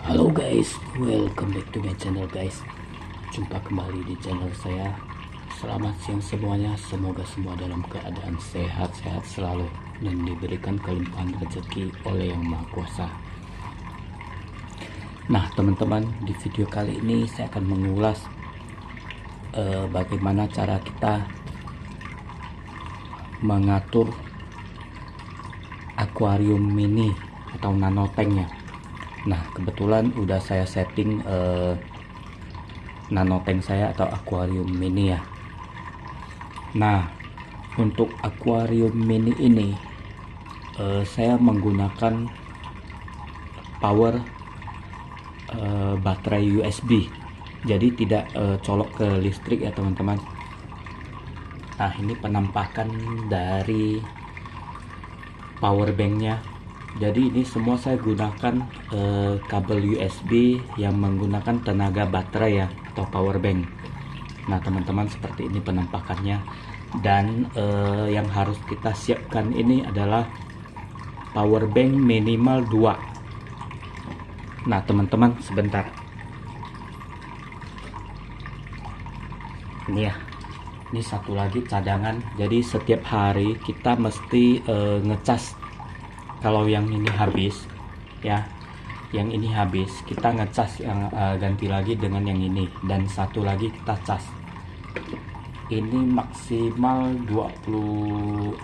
Halo guys, welcome back to my channel guys. Jumpa kembali di channel saya. Selamat siang semuanya. Semoga semua dalam keadaan sehat-sehat selalu dan diberikan kelimpahan rezeki oleh Yang Maha Kuasa. Nah teman-teman, di video kali ini saya akan mengulas bagaimana cara kita mengatur akuarium mini atau nanotanknya. Nah kebetulan udah saya setting nanotank saya atau akuarium mini ya. Nah untuk akuarium mini ini saya menggunakan power baterai USB, jadi tidak colok ke listrik ya teman-teman. Nah ini penampakan dari power banknya. Jadi ini semua saya gunakan kabel USB yang menggunakan tenaga baterai ya, atau power bank. Nah teman-teman, seperti ini penampakannya. Dan yang harus kita siapkan ini adalah power bank minimal 2. Nah teman-teman, sebentar. Ini ya, ini satu lagi cadangan. Jadi setiap hari kita mesti ngecas. Kalau yang ini habis ya, yang ini habis, kita ngecas yang ganti lagi dengan yang ini, dan satu lagi kita cas. Ini maksimal 24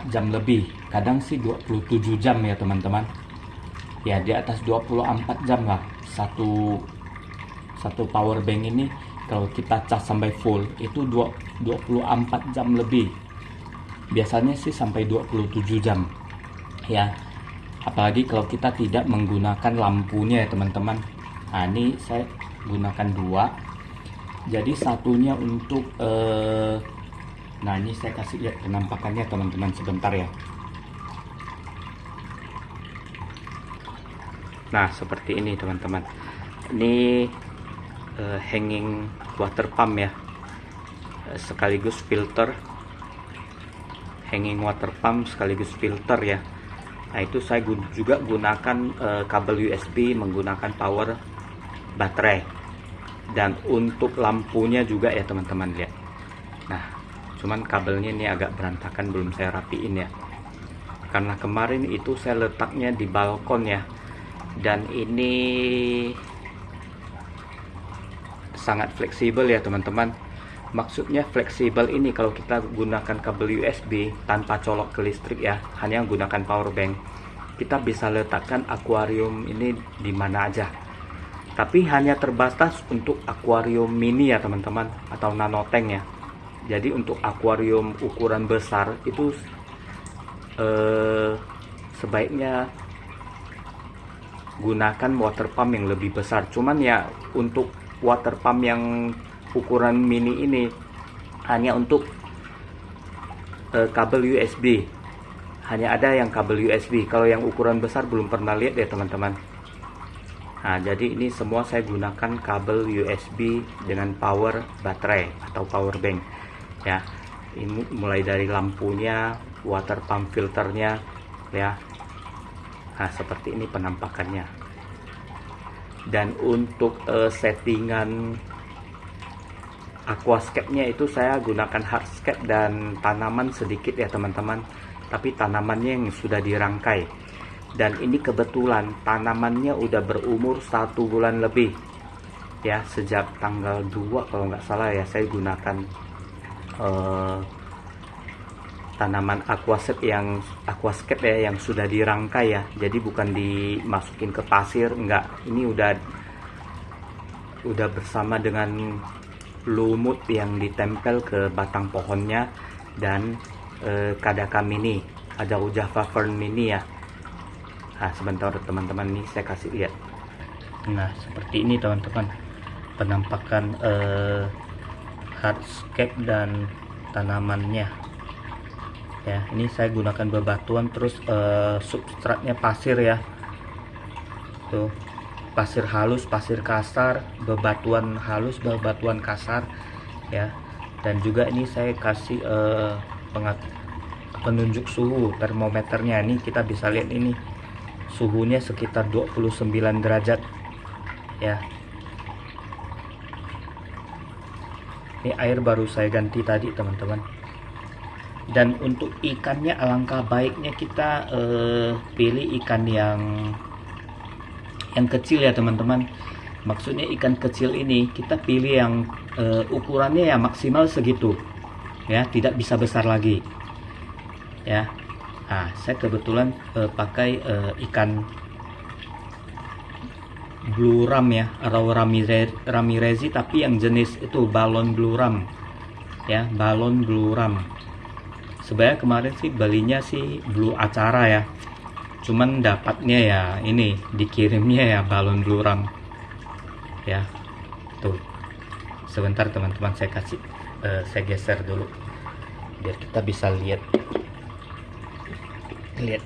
jam lebih, kadang sih 27 jam ya teman-teman. Ya di atas 24 jam lah satu power bank ini. Kalau kita cas sampai full itu 24 jam lebih. Biasanya sih sampai 27 jam. Ya, apalagi kalau kita tidak menggunakan lampunya ya teman-teman. Nah ini saya gunakan 2, jadi satunya untuk nah ini saya kasih lihat penampakannya teman-teman, sebentar ya. Nah seperti ini teman-teman, ini hanging water pump ya, sekaligus filter, hanging water pump sekaligus filter ya. Nah itu saya juga gunakan kabel USB menggunakan power baterai. Dan untuk lampunya juga ya teman-teman, lihat. Nah cuman kabelnya ini agak berantakan, belum saya rapiin ya, karena kemarin itu saya letaknya di balkon ya. Dan ini sangat fleksibel ya teman-teman. Maksudnya fleksibel ini kalau kita gunakan kabel USB tanpa colok ke listrik ya, hanya menggunakan power bank, kita bisa letakkan akuarium ini di mana aja. Tapi hanya terbatas untuk akuarium mini ya teman-teman, atau nanotank ya. Jadi untuk akuarium ukuran besar itu sebaiknya gunakan water pump yang lebih besar. Cuman ya untuk water pump yang ukuran mini ini hanya untuk kabel USB, hanya ada yang kabel USB. Kalau yang ukuran besar belum pernah lihat ya teman-teman. Nah jadi ini semua saya gunakan kabel USB dengan power baterai atau power bank ya. Ini mulai dari lampunya, water pump filternya ya. Nah seperti ini penampakannya. Dan untuk settingan aquascape-nya itu saya gunakan hardscape dan tanaman sedikit ya teman-teman, tapi tanamannya yang sudah dirangkai. Dan ini kebetulan tanamannya udah berumur 1 bulan lebih ya, sejak tanggal 2 kalau nggak salah ya, saya gunakan tanaman aquascape ya, yang sudah dirangkai ya. Jadi bukan dimasukin ke pasir, enggak, ini udah bersama dengan lumut yang ditempel ke batang pohonnya. Dan Kadaka mini, ada Java fern mini ya. Nah sebentar teman-teman, nih saya kasih lihat. Nah seperti ini teman-teman penampakan hardscape dan tanamannya ya. Ini saya gunakan bebatuan, terus substratnya pasir ya, tuh pasir halus, pasir kasar, bebatuan halus, bebatuan kasar ya. Dan juga ini saya kasih penunjuk suhu termometernya. Ini kita bisa lihat ini suhunya sekitar 29 derajat ya. Ini air baru saya ganti tadi teman-teman. Dan untuk ikannya alangkah baiknya kita pilih ikan yang kecil ya teman-teman. Maksudnya ikan kecil ini kita pilih yang ukurannya ya maksimal segitu ya, tidak bisa besar lagi ya. Nah, saya kebetulan pakai ikan blue ram ya, atau ramirezi, tapi yang jenis itu balon blue ram ya, balon blue ram. Sebenarnya kemarin sih belinya sih blue acara ya, cuman dapatnya ya ini, dikirimnya ya balon blue ram ya. Tuh, sebentar teman-teman, saya geser dulu biar kita bisa lihat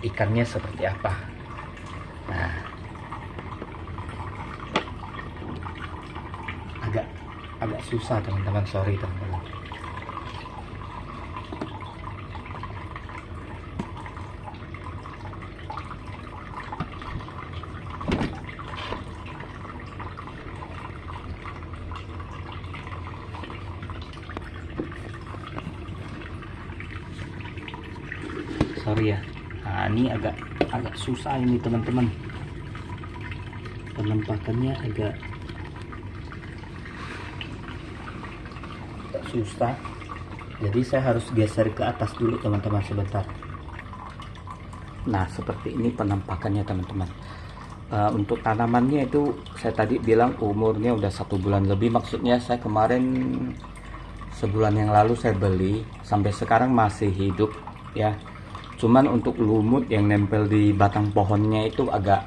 ikannya seperti apa. Nah, agak susah teman-teman, sorry teman-teman. Sorry ya. Nah, ini agak susah ini teman-teman, penampakannya agak susah, jadi saya harus geser ke atas dulu teman-teman sebentar. Nah, seperti ini penampakannya teman-teman. Untuk tanamannya itu saya tadi bilang umurnya udah 1 bulan lebih, maksudnya saya kemarin sebulan yang lalu saya beli, sampai sekarang masih hidup ya. Cuman untuk lumut yang nempel di batang pohonnya itu agak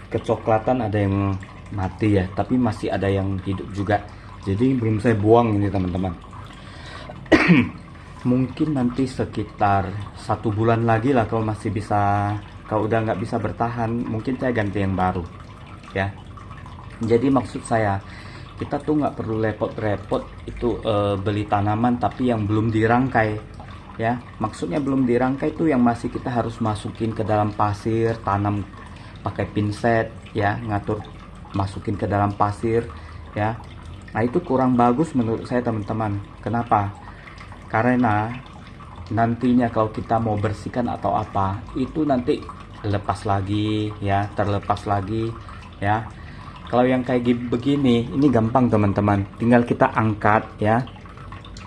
kecoklatan, ada yang mati ya, tapi masih ada yang hidup juga. Jadi belum saya buang ini teman-teman. Mungkin nanti sekitar 1 bulan lagi lah, kalau masih bisa, kalau udah nggak bisa bertahan, mungkin saya ganti yang baru ya. Jadi maksud saya, kita tuh nggak perlu repot-repot itu beli tanaman tapi yang belum dirangkai ya. Maksudnya belum dirangkai itu yang masih kita harus masukin ke dalam pasir, tanam pakai pinset ya, ngatur masukin ke dalam pasir ya. Nah, itu kurang bagus menurut saya teman-teman. Kenapa? Karena nantinya kalau kita mau bersihkan atau apa, itu nanti lepas lagi ya, terlepas lagi ya. Kalau yang kayak begini, ini gampang teman-teman, tinggal kita angkat ya.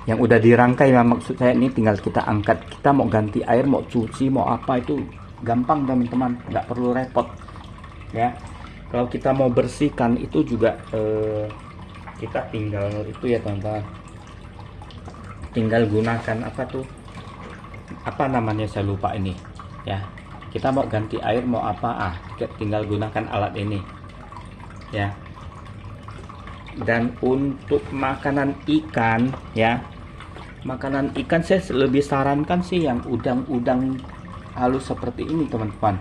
Yang udah dirangkai ya, maksud saya ini tinggal kita angkat. Kita mau ganti air, mau cuci, mau apa, itu gampang teman-teman, nggak perlu repot ya. Kalau kita mau bersihkan itu juga kita tinggal itu ya teman-teman, tinggal gunakan apa namanya, saya lupa ini ya. Kita mau ganti air mau apa, tinggal gunakan alat ini ya. Dan untuk makanan ikan ya, makanan ikan saya lebih sarankan sih yang udang-udang halus seperti ini teman-teman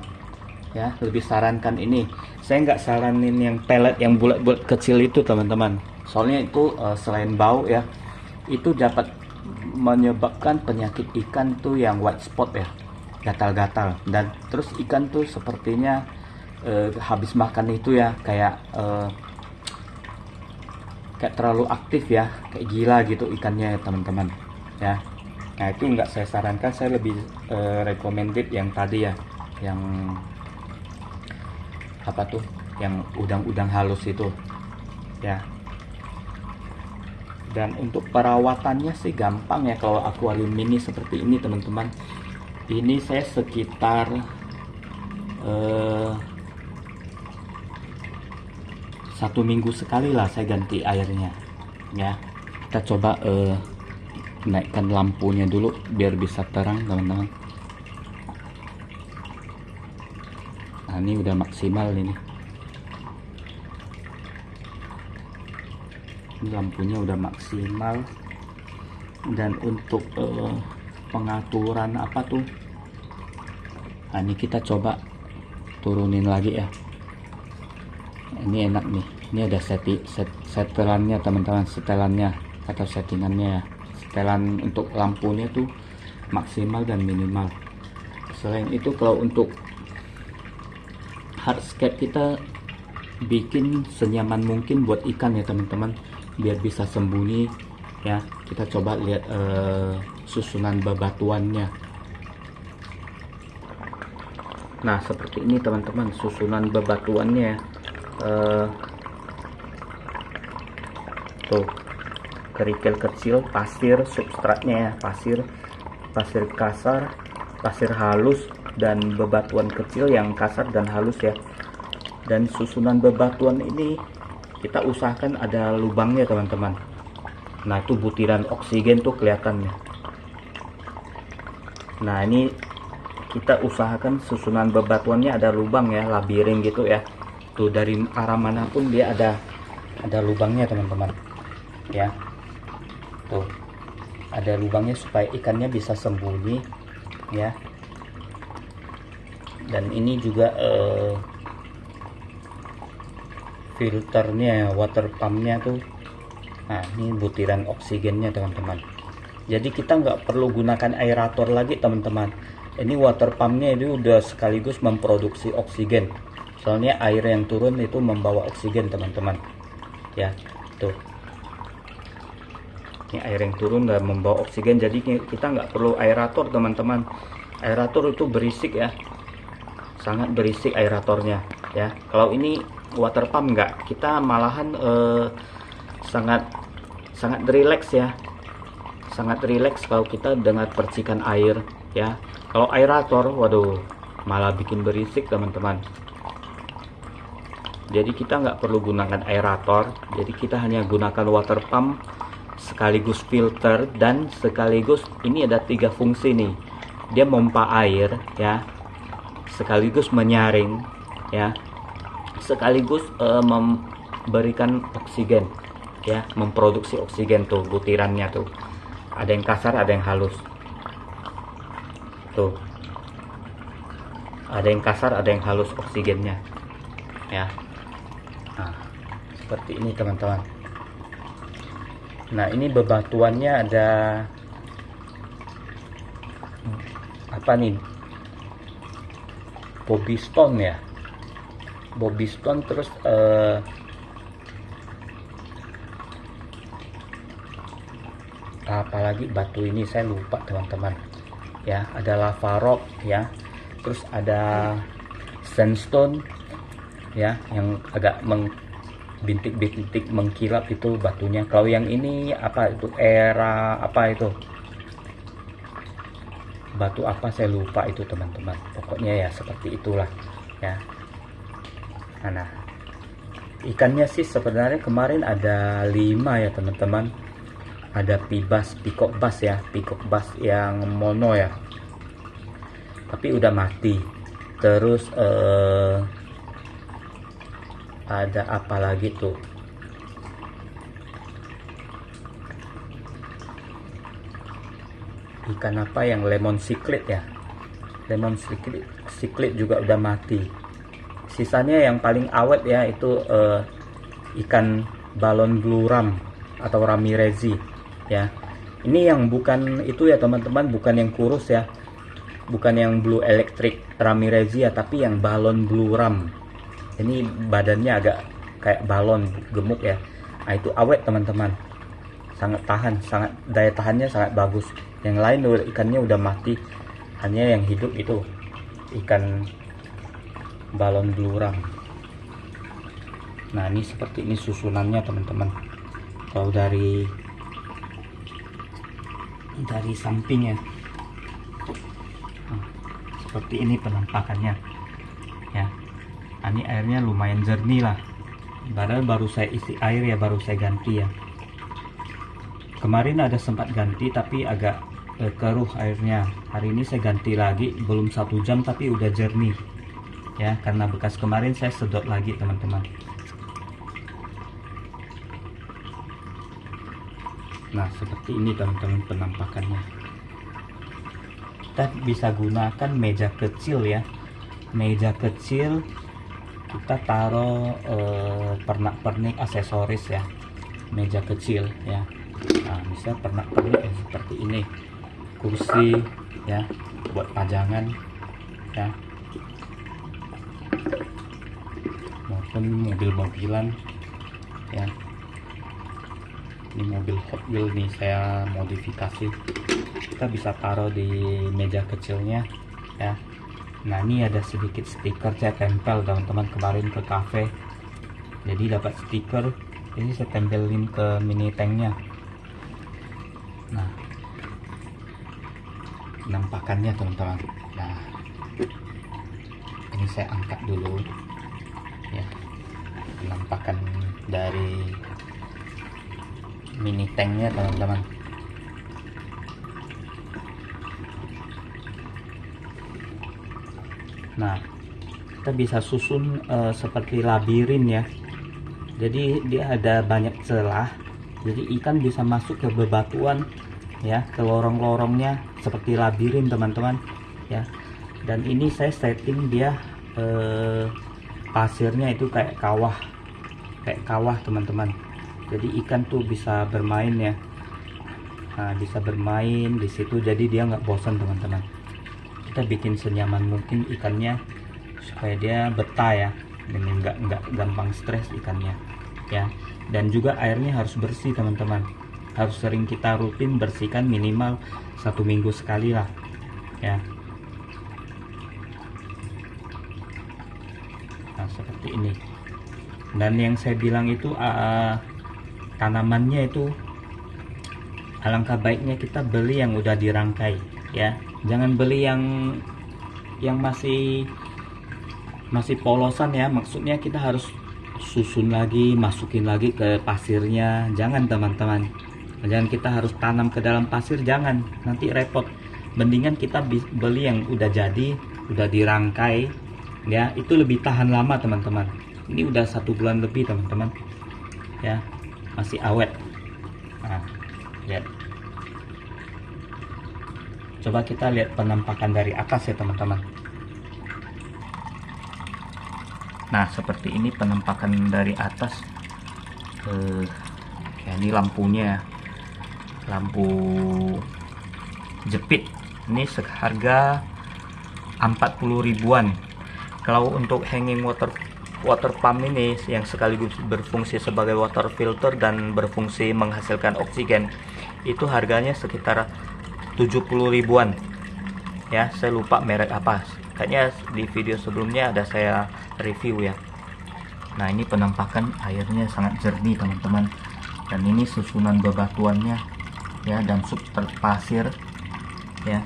ya, lebih sarankan ini. Saya nggak saranin yang pelet yang bulat-bulat kecil itu teman-teman, soalnya itu selain bau ya, itu dapat menyebabkan penyakit ikan tuh yang white spot ya, gatal-gatal. Dan terus ikan tuh sepertinya habis makan itu ya kayak terlalu aktif ya, kayak gila gitu ikannya ya teman-teman ya. Nah, itu nggak saya sarankan, saya lebih recommended yang tadi ya, yang yang udang-udang halus itu ya. Dan untuk perawatannya sih gampang ya kalau akuarium mini seperti ini teman-teman. Ini saya sekitar 1 minggu sekali lah saya ganti airnya ya. Kita coba naikkan lampunya dulu biar bisa terang teman-teman. Nah, ini udah maksimal ini lampunya udah maksimal. Dan untuk pengaturan nah, ini kita coba turunin lagi ya. Ini enak nih, ini ada setelannya teman-teman, setelannya atau settingannya ya. Setelan untuk lampunya tuh maksimal dan minimal. Selain itu kalau untuk hardscape kita bikin senyaman mungkin buat ikan ya teman-teman, biar bisa sembunyi ya. Kita coba lihat susunan bebatuannya. Nah seperti ini teman-teman susunan bebatuannya. Tuh, kerikil kecil, pasir substratnya ya, pasir kasar, pasir halus, dan bebatuan kecil yang kasar dan halus ya. Dan susunan bebatuan ini kita usahakan ada lubangnya teman-teman. Nah itu butiran oksigen tuh kelihatannya. Nah ini kita usahakan susunan bebatuannya ada lubang ya, labirin gitu ya. Tuh dari arah manapun dia ada lubangnya teman-teman ya. Tuh ada lubangnya supaya ikannya bisa sembunyi ya. Dan ini juga filternya, water pumpnya tuh. Nah ini butiran oksigennya teman-teman. Jadi kita nggak perlu gunakan aerator lagi teman-teman. Ini water pumpnya itu udah sekaligus memproduksi oksigen. Soalnya air yang turun itu membawa oksigen teman-teman ya. Tuh ini air yang turun dan membawa oksigen, jadi kita nggak perlu aerator teman-teman. Aerator itu berisik ya, sangat berisik aeratornya ya. Kalau ini water pump nggak, kita malahan sangat relax ya, sangat relax kalau kita dengar percikan air ya. Kalau aerator waduh malah bikin berisik teman-teman. Jadi kita nggak perlu gunakan aerator, jadi kita hanya gunakan water pump sekaligus filter, dan sekaligus ini ada 3 fungsi nih. Dia memompa air ya, sekaligus menyaring ya, sekaligus memberikan oksigen ya, memproduksi oksigen. Tuh butirannya tuh ada yang kasar ada yang halus. Tuh ada yang kasar ada yang halus oksigennya ya. Nah seperti ini teman-teman. Nah ini bebatuannya ada apa nih, Bobby Stone ya, Bobby Stone. Terus apalagi batu ini saya lupa teman-teman ya. Ada lava rock ya, terus ada sandstone ya, yang agak bintik-bintik mengkilap itu batunya. Kalau yang ini apa itu, era apa itu, batu apa saya lupa itu teman-teman. Pokoknya ya seperti itulah ya. Nah ikannya sih sebenarnya kemarin ada 5 ya teman-teman. Ada peacock bass ya, peacock bass yang mono ya, tapi udah mati. Terus ada apa lagi tuh, ikan apa yang lemon cichlid ya, lemon cichlid juga udah mati. Sisanya yang paling awet ya itu ikan balon blue ram atau ramirezi ya. Ini yang bukan itu ya teman-teman, bukan yang kurus ya, bukan yang blue electric ramirezi ya, tapi yang balon blue ram. Ini badannya agak kayak balon gemuk ya. Nah itu awet teman-teman, sangat tahan, sangat daya tahannya sangat bagus. Yang lain ikannya udah mati, hanya yang hidup itu ikan balon blue ram. Nah ini seperti ini susunannya teman-teman. Kalau dari samping ya, seperti ini penampakannya ya. Nah, ini airnya lumayan jernih lah, padahal baru saya isi air ya, baru saya ganti ya. Kemarin ada sempat ganti tapi agak keruh airnya. Hari ini saya ganti lagi, belum 1 jam tapi udah jernih ya, karena bekas kemarin saya sedot lagi teman-teman. Nah seperti ini teman-teman penampakannya. Kita bisa gunakan meja kecil ya, meja kecil kita taruh pernak-pernik aksesoris ya, meja kecil ya. Nah bisa pernak-pernik ya, seperti ini, kursi ya buat pajangan ya, ataupun mobil-mobilan ya. Ini mobil Hot Wheels nih, saya modifikasi. Kita bisa taruh di meja kecilnya ya. Nah, ini ada sedikit stiker saya tempel teman-teman kemarin ke cafe. Jadi dapat stiker, ini saya tempelin ke mini tanknya. Nah, penampakannya teman-teman. Nah, ini saya angkat dulu ya, penampakan dari mini tanknya teman-teman. Nah, kita bisa susun seperti labirin ya. Jadi dia ada banyak celah, jadi ikan bisa masuk ke bebatuan ya, ke lorong-lorongnya seperti labirin teman-teman ya. Dan ini saya setting dia pasirnya itu kayak kawah teman-teman. Jadi ikan tuh bisa bermain ya. Nah, bisa bermain di situ, jadi dia nggak bosan teman-teman. Kita bikin senyaman mungkin ikannya supaya dia betah ya, dan nggak gampang stres ikannya ya. Dan juga airnya harus bersih teman-teman, harus sering kita rutin bersihkan, minimal 1 minggu sekali lah ya. Nah, seperti ini. Dan yang saya bilang itu tanamannya itu alangkah baiknya kita beli yang udah dirangkai ya. Jangan beli yang masih polosan ya. Maksudnya kita harus susun lagi, masukin lagi ke pasirnya. Jangan teman-teman. Jangan kita harus tanam ke dalam pasir, jangan. Nanti repot. Mendingan kita beli yang udah jadi, udah dirangkai ya. Itu lebih tahan lama teman-teman. Ini udah 1 bulan lebih teman-teman ya, masih awet. Nah, lihat. Coba kita lihat penampakan dari atas ya teman-teman. Nah, seperti ini penampakan dari atas. Ya, ini lampunya, lampu jepit. Ini seharga 40 ribuan. Kalau untuk hanging water pump ini yang sekaligus berfungsi sebagai water filter dan berfungsi menghasilkan oksigen, itu harganya sekitar 70 ribuan ya. Saya lupa merek apa, kayaknya di video sebelumnya ada saya review ya. Nah, ini penampakan airnya sangat jernih teman-teman, dan ini susunan bebatuannya ya, dan substrat pasir ya.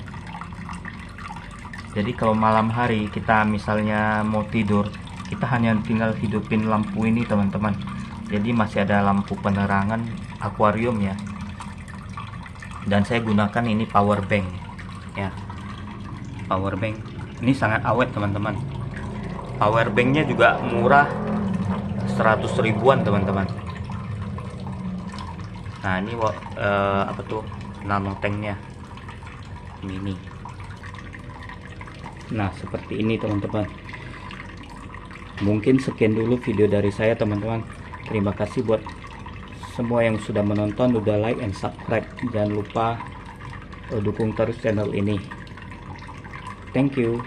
Jadi kalau malam hari kita misalnya mau tidur, kita hanya tinggal hidupin lampu ini teman-teman. Jadi masih ada lampu penerangan akuarium ya. Dan saya gunakan ini power bank ya, power bank ini sangat awet teman-teman. Power banknya juga murah, 100 ribuan teman-teman. Nah, ini apa tuh, nano tanknya mini. Nah, seperti ini teman-teman. Mungkin sekian dulu video dari saya teman-teman. Terima kasih buat semua yang sudah menonton, udah like and subscribe. Jangan lupa dukung terus channel ini. Thank you.